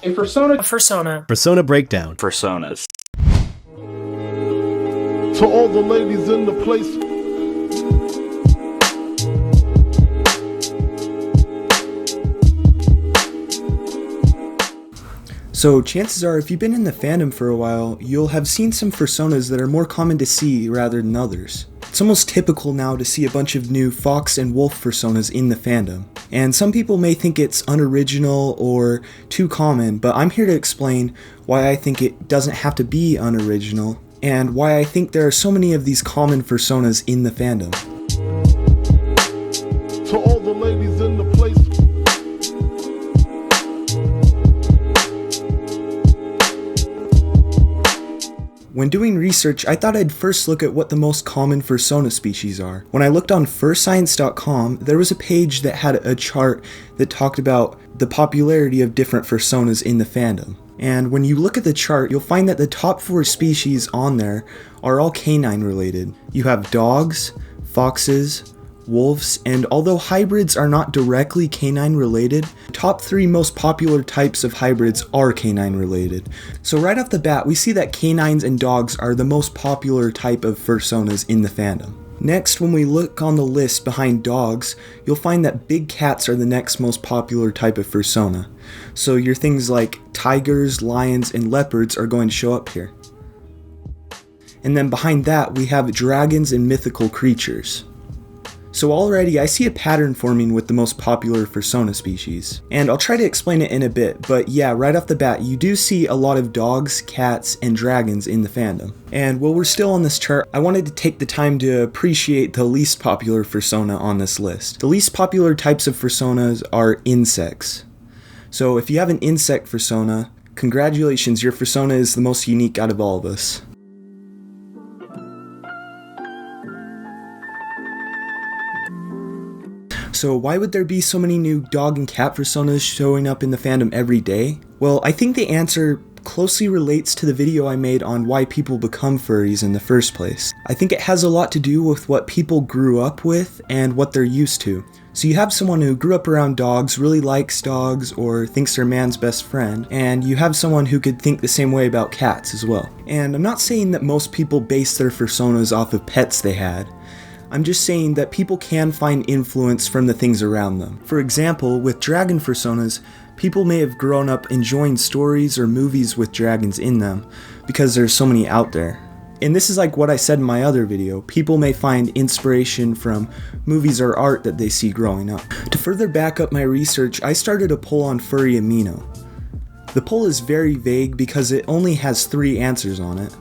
A Fursona. Fursona breakdown. Fursonas. To all the ladies in the place. So chances are, if you've been in the fandom for a while, you'll have seen some Fursonas that are more common to see rather than others. It's almost typical now to see a bunch of new fox and wolf Fursonas in the fandom. And some people may think it's unoriginal or too common, but I'm here to explain why I think it doesn't have to be unoriginal, and why I think there are so many of these common Fursonas in the fandom. To all the ladies in the place. When doing research, I thought I'd first look at what the most common Fursona species are. When I looked on furscience.com, there was a page that had a chart that talked about the popularity of different Fursonas in the fandom. And when you look at the chart, you'll find that the top 4 species on there are all canine related. You have dogs, foxes, wolves, and although hybrids are not directly canine related, the top 3 most popular types of hybrids are canine related. So right off the bat, we see that canines and dogs are the most popular type of Fursonas in the fandom. Next, when we look on the list behind dogs, you'll find that big cats are the next most popular type of Fursona. So your things like tigers, lions, and leopards are going to show up here. And then behind that, we have dragons and mythical creatures. So already I see a pattern forming with the most popular Fursona species, and I'll try to explain it in a bit, but yeah, right off the bat, you do see a lot of dogs, cats, and dragons in the fandom. And while we're still on this chart, I wanted to take the time to appreciate the least popular Fursona on this list. The least popular types of Fursonas are insects. So if you have an insect Fursona, congratulations, your Fursona is the most unique out of all of us. So why would there be so many new dog and cat Fursonas showing up in the fandom every day? Well, I think the answer closely relates to the video I made on why people become furries in the first place. I think it has a lot to do with what people grew up with and what they're used to. So you have someone who grew up around dogs, really likes dogs, or thinks they're man's best friend, and you have someone who could think the same way about cats as well. And I'm not saying that most people base their Fursonas off of pets they had. I'm just saying that people can find influence from the things around them. For example, with dragon Fursonas, people may have grown up enjoying stories or movies with dragons in them, because there's so many out there. And this is like what I said in my other video, people may find inspiration from movies or art that they see growing up. To further back up my research, I started a poll on Furry Amino. The poll is very vague because it only has 3 answers on it.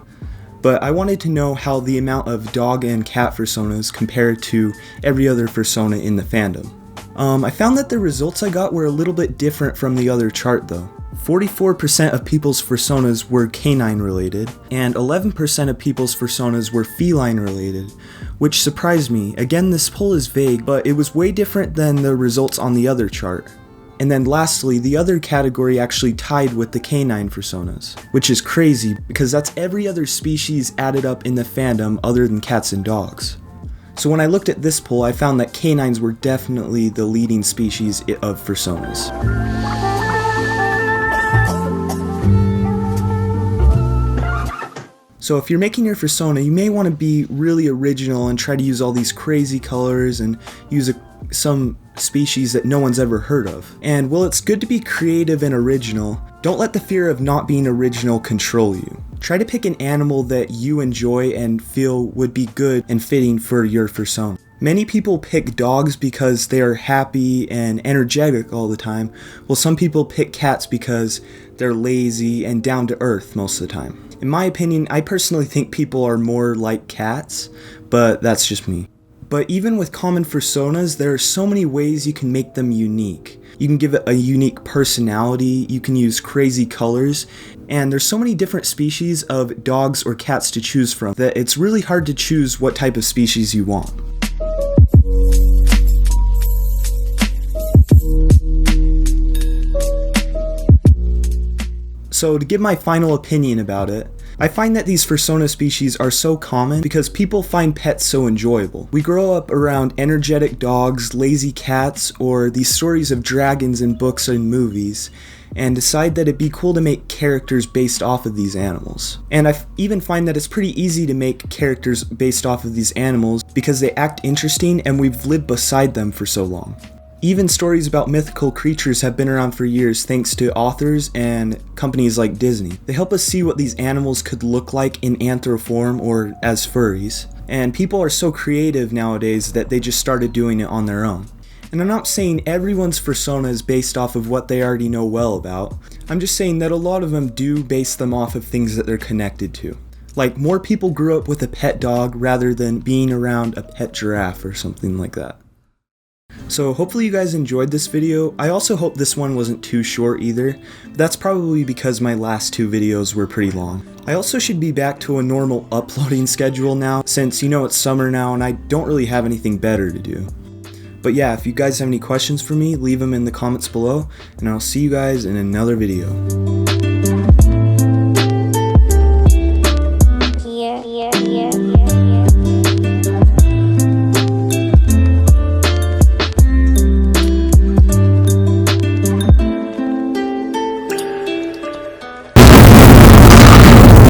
But I wanted to know how the amount of dog and cat Fursonas compared to every other Fursona in the fandom. I found that the results I got were a little bit different from the other chart though. 44% of people's Fursonas were canine related, and 11% of people's Fursonas were feline related, which surprised me. Again, this poll is vague, but it was way different than the results on the other chart. And then lastly, the other category actually tied with the canine Fursonas, which is crazy because that's every other species added up in the fandom other than cats and dogs. So when I looked at this poll, I found that canines were definitely the leading species of Fursonas. So if you're making your Fursona, you may want to be really original and try to use all these crazy colors and use some species that no one's ever heard of. And while it's good to be creative and original, don't let the fear of not being original control you. Try to pick an animal that you enjoy and feel would be good and fitting for your Fursona. Many people pick dogs because they are happy and energetic all the time, while some people pick cats because they're lazy and down to earth most of the time. In my opinion, I personally think people are more like cats, but that's just me. But even with common Fursonas, there are so many ways you can make them unique. You can give it a unique personality, you can use crazy colors, and there's so many different species of dogs or cats to choose from that it's really hard to choose what type of species you want. So to give my final opinion about it, I find that these Fursona species are so common because people find pets so enjoyable. We grow up around energetic dogs, lazy cats, or these stories of dragons in books and movies, and decide that it'd be cool to make characters based off of these animals. And I even find that it's pretty easy to make characters based off of these animals because they act interesting and we've lived beside them for so long. Even stories about mythical creatures have been around for years thanks to authors and companies like Disney. They help us see what these animals could look like in anthroform or as furries. And people are so creative nowadays that they just started doing it on their own. And I'm not saying everyone's fursona is based off of what they already know well about. I'm just saying that a lot of them do base them off of things that they're connected to. Like, more people grew up with a pet dog rather than being around a pet giraffe or something like that. So hopefully you guys enjoyed this video. I also hope this one wasn't too short either. That's probably because my last 2 videos were pretty long. I also should be back to a normal uploading schedule now, since you know it's summer now and I don't really have anything better to do. But yeah, if you guys have any questions for me, leave them in the comments below, and I'll see you guys in another video.